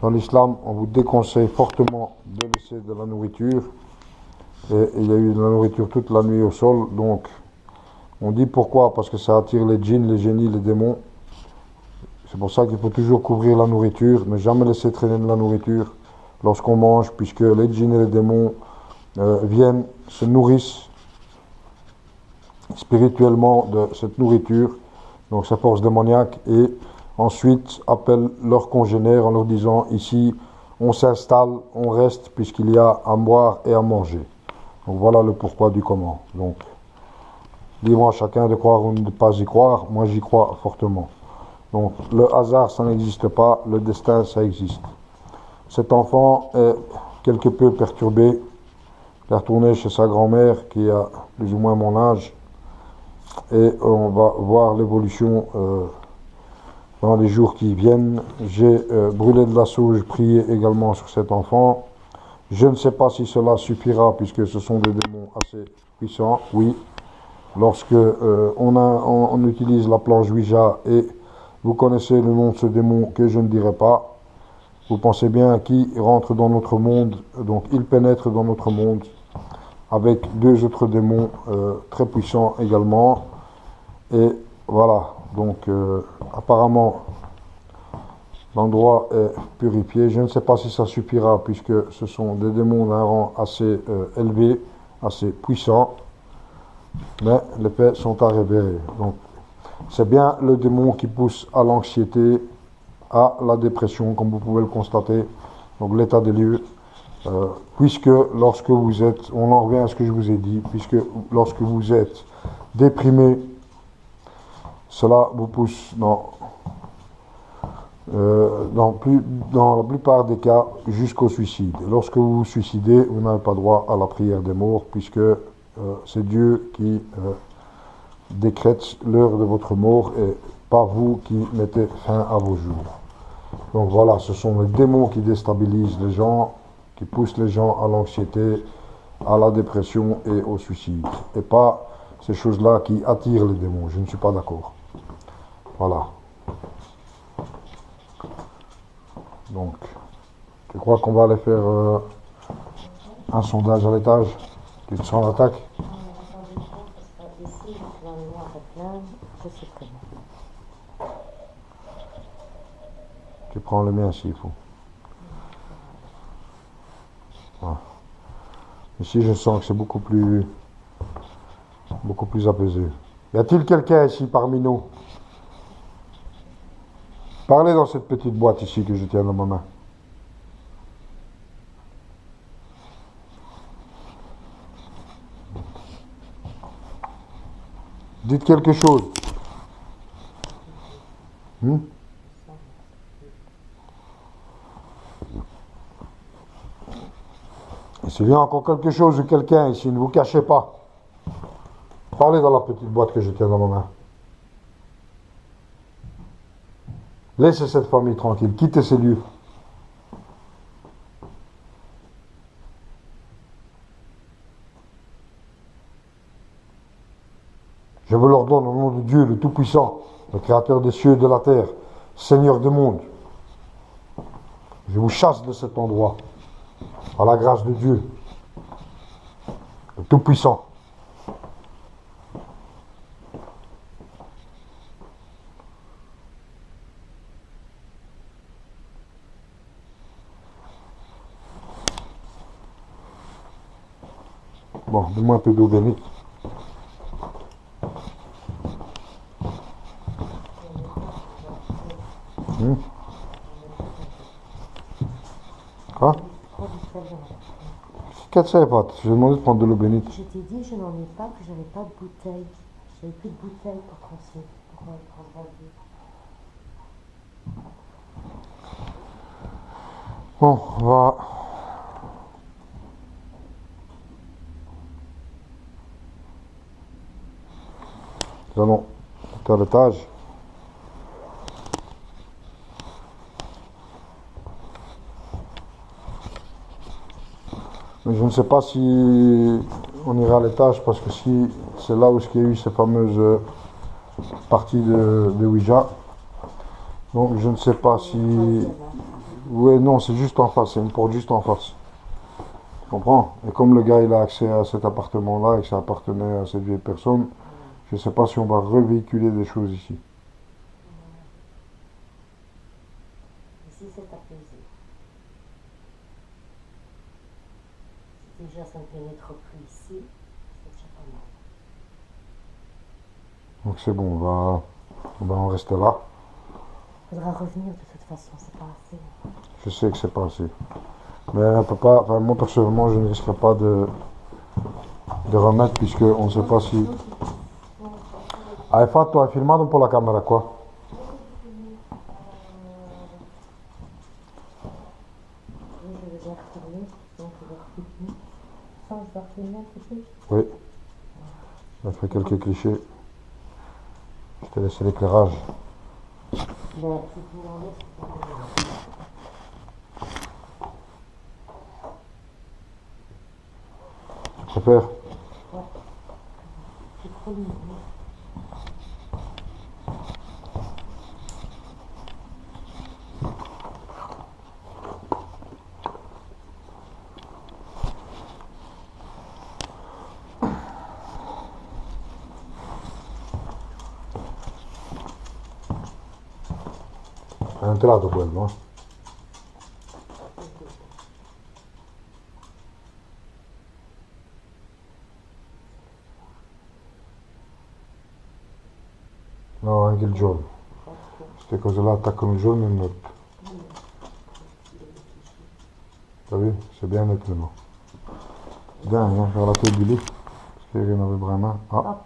Dans l'islam, on vous déconseille fortement de laisser de la nourriture. Et il y a eu de la nourriture toute la nuit au sol. Donc, on dit pourquoi? Parce que ça attire les djinns, les génies, les démons. C'est pour ça qu'il faut toujours couvrir la nourriture, ne jamais laisser traîner de la nourriture lorsqu'on mange, puisque les djinns et les démons viennent, se nourrissent spirituellement de cette nourriture, donc sa force démoniaque, et ensuite appellent leurs congénères en leur disant ici on s'installe, on reste puisqu'il y a à boire et à manger. Donc voilà le pourquoi du comment. Donc libre à chacun de croire ou de ne pas y croire, moi j'y crois fortement. Donc le hasard ça n'existe pas, le destin ça existe. Cet enfant est quelque peu perturbé, il est retourné chez sa grand-mère qui a plus ou moins mon âge, et on va voir l'évolution dans les jours qui viennent. J'ai brûlé de la sauge, prié également sur cet enfant. Je ne sais pas si cela suffira puisque ce sont des démons assez puissants, oui. Lorsque on utilise la planche Ouija et vous connaissez le nom de ce démon que je ne dirai pas, vous pensez bien qui rentre dans notre monde, donc il pénètre dans notre monde avec deux autres démons très puissants également. Et voilà, donc apparemment l'endroit est purifié. Je ne sais pas si ça suffira puisque ce sont des démons d'un rang assez élevé, assez puissant, mais les faits sont à révéler. Donc c'est bien le démon qui pousse à l'anxiété, à la dépression, comme vous pouvez le constater. Donc l'état des lieux, puisque lorsque vous êtes, on en revient à ce que je vous ai dit, puisque lorsque vous êtes déprimé, cela vous pousse dans la plupart des cas jusqu'au suicide. Et lorsque vous vous suicidez, vous n'avez pas droit à la prière des morts, puisque c'est Dieu qui décrète l'heure de votre mort et pas vous qui mettez fin à vos jours. Donc voilà, ce sont les démons qui déstabilisent les gens, qui poussent les gens à l'anxiété, à la dépression et au suicide. Et pas ces choses-là qui attirent les démons. Je ne suis pas d'accord. Voilà. Donc, je crois qu'on va aller faire un sondage à l'étage. Tu te sens l'attaque? Tu prends le mien s'il faut. Voilà. Ici, je sens que c'est beaucoup plus apaisé. Y a-t-il quelqu'un ici parmi nous? Parlez dans cette petite boîte ici que je tiens dans ma main. Dites quelque chose. Et s'il y a encore quelque chose ou quelqu'un ici, ne vous cachez pas. Parlez dans la petite boîte que je tiens dans ma main. Laissez cette famille tranquille, quittez ces lieux. Je vous l'ordonne au nom de Dieu, le Tout-Puissant, le Créateur des cieux et de la terre, Seigneur du monde. Je vous chasse de cet endroit, par la grâce de Dieu, le Tout-Puissant. Bon, donne-moi un peu d'eau bénite. Quoi? Qu'est-ce que c'est, Pat? Je vais demander de prendre de l'eau bénite. Je t'ai dit, je n'en ai pas, que j'avais pas de bouteille. J'avais plus de bouteille pour transmettre, pour transvaser. Bon, on va... Nous allons monter à l'étage. Mais je ne sais pas si on ira à l'étage parce que si c'est là où il y a eu ces fameuses parties de Ouija. Donc je ne sais pas si Ouais, non, c'est juste en face, c'est une porte juste en face. Tu comprends? Et comme le gars il a accès à cet appartement-là et que ça appartenait à cette vieille personne, je sais pas si on va revéhiculer des choses ici. Ici, c'est apaisé. Si déjà ça ne pénètre plus ici, c'est déjà pas mal. Donc c'est bon, on va en rester là. Il faudra revenir de toute façon, c'est pas assez. Je sais que c'est pas assez. Mais papa, enfin, moi personnellement, je ne risquerai pas de remettre puisque on ne sait pas si. Hai fatto, hai filmato un po' la camera qua? Oui, je vais bien retourner, donc je vais refilmer. Sans je dois refilmer un petit peu. Oui, j'ai fait quelques clichés. Je t'ai laissé l'éclairage. Ben, si tu l'enlèves, c'est pas grave. Tu préfères? Ouais, c'est trop lumineux. È entrato quello, eh? No, anche il giorno. Queste cose là attaccano il giorno e il notte. T'as vu? C'est bien net maintenant. Dingue, hein, faire la tête du lit. Parce qu'il y en avait vraiment. Ah, Hop.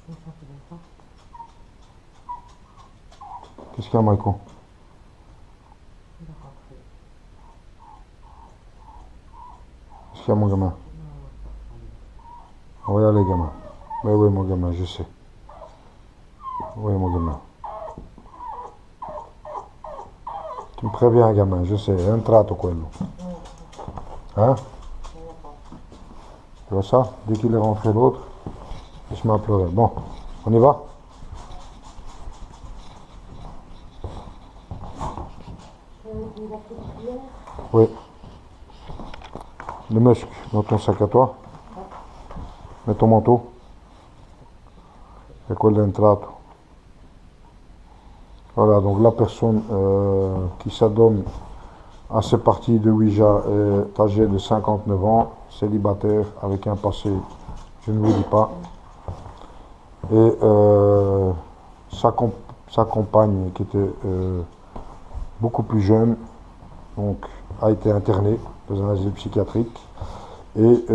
C'est ça qui va pas. qu'est-ce qu'il y a, Michael? Il va rentrer. Qu'est-ce qu'il y a, mon gamin? Oui, allez, gamin. Oui, oui, mon gamin, je sais. Oui, mon gamin. Tu me préviens, gamin, je sais. È entrato quello. Hein? Tu vois ça? Dès qu'il est rentré l'autre, il se met à pleurer. Bon, on y va? La petite cuillère. Oui. Le muscle dans ton sac à toi. Mets ton manteau. E quello è entrato. Voilà, donc la personne qui s'adonne à ces parties de Ouija est âgée de 59 ans, célibataire, avec un passé, je ne vous dis pas. Et sa compagne, qui était beaucoup plus jeune, donc a été internée dans un asile psychiatrique. Et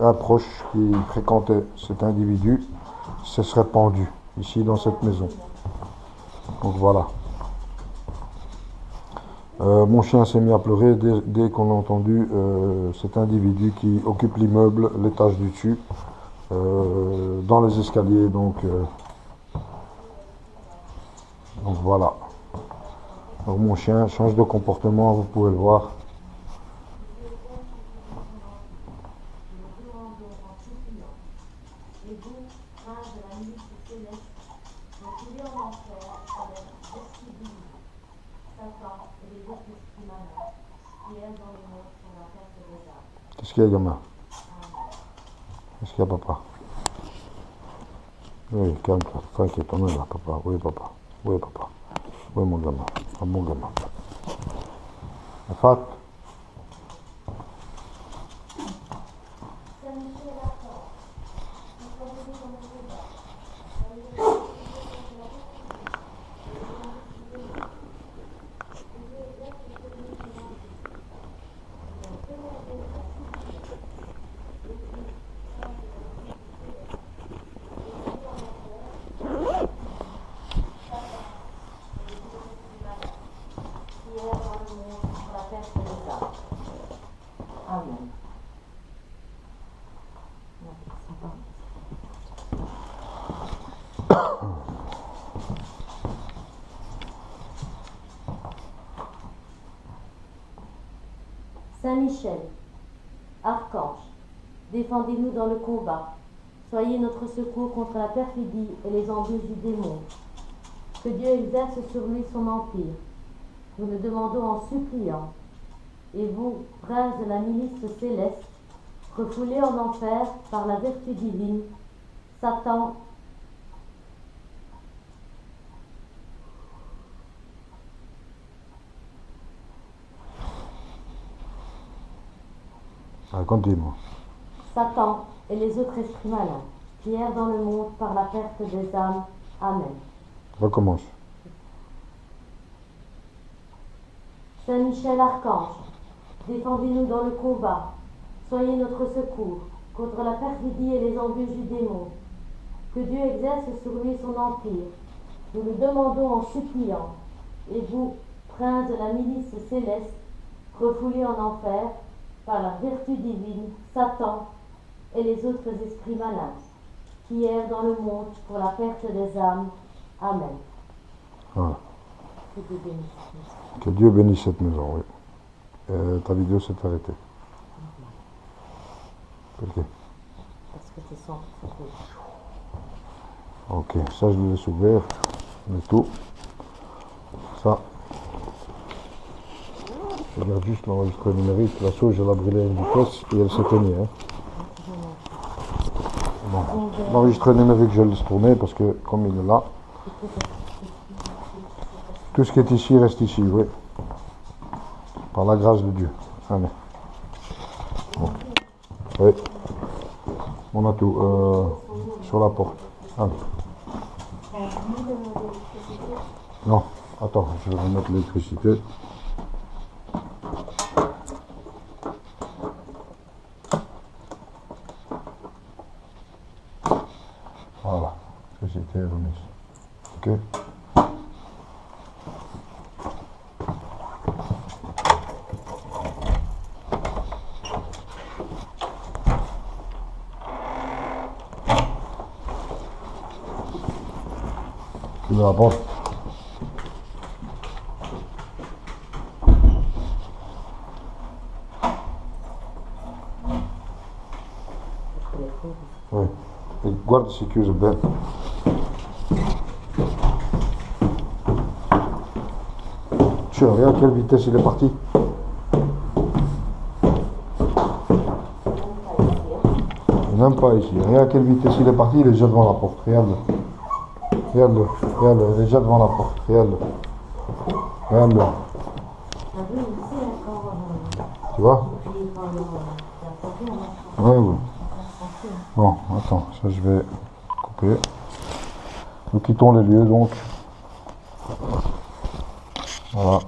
un proche qui fréquentait cet individu se serait pendu ici dans cette maison. Donc voilà. Mon chien s'est mis à pleurer dès qu'on a entendu cet individu qui occupe l'immeuble, l'étage du dessus, dans les escaliers. Donc voilà. Donc mon chien change de comportement, vous pouvez le voir. Qu'est-ce qu'il y a, gamin? Qu'est-ce qu'il y a, papa? Oui, calme-toi, t'inquiète, on est là, papa. Oui, papa. Oui, papa. Oui, mon gamin. Un bon gamin. Fat. Amen. Saint-Michel, Archange, défendez-nous dans le combat. Soyez notre secours contre la perfidie et les embûches du démon. Que Dieu exerce sur lui son empire. nous le demandons en suppliant. Et vous, prince de la milice céleste, refoulés en enfer par la vertu divine, Satan, Continue. Satan et les autres esprits malins qui errent dans le monde par la perte des âmes. Amen. Recommence. Saint Michel Archange, défendez-nous dans le combat. Soyez notre secours contre la perfidie et les embûches du démon. Que Dieu exerce sur lui son empire. Nous le demandons en suppliant. Et vous, prince de la milice céleste, refoulés en enfer par la vertu divine, Satan et les autres esprits malins qui errent dans le monde pour la perte des âmes. Amen. Voilà. Que Dieu bénisse. Que Dieu bénisse cette maison, oui. Ta vidéo s'est arrêtée. Ok. Parce que c'est sans photo. Ok, ça je le laisse ouvert. Le tout. Ça. Je regarde juste l'enregistreur numérique. La sauce, je l'ai brûlée à une vitesse et elle s'est tenue. Hein. Bon. L'enregistreur numérique, je le laisse tourner parce que comme il est là, tout ce qui est ici reste ici, oui. Par la grâce de Dieu. Allez. Bon. Oui. On a tout. Sur la porte. Allez. Non. Attends, je vais remettre l'électricité. Voilà. L'électricité est remise. Ok. Tu veux la porte? Oui. E guarda se è chiuso bene. Tu regarde à quelle vitesse il est parti. Même pas ici. Regarde à quelle vitesse il est parti, il est déjà devant la porte. Regarde-le. Regarde-le. Regarde-le. Il est déjà devant la porte. Regarde-le. Regarde-le. Tu vois? Oui, oui. Bon, attends, ça je vais couper. Nous quittons les lieux donc. Voilà.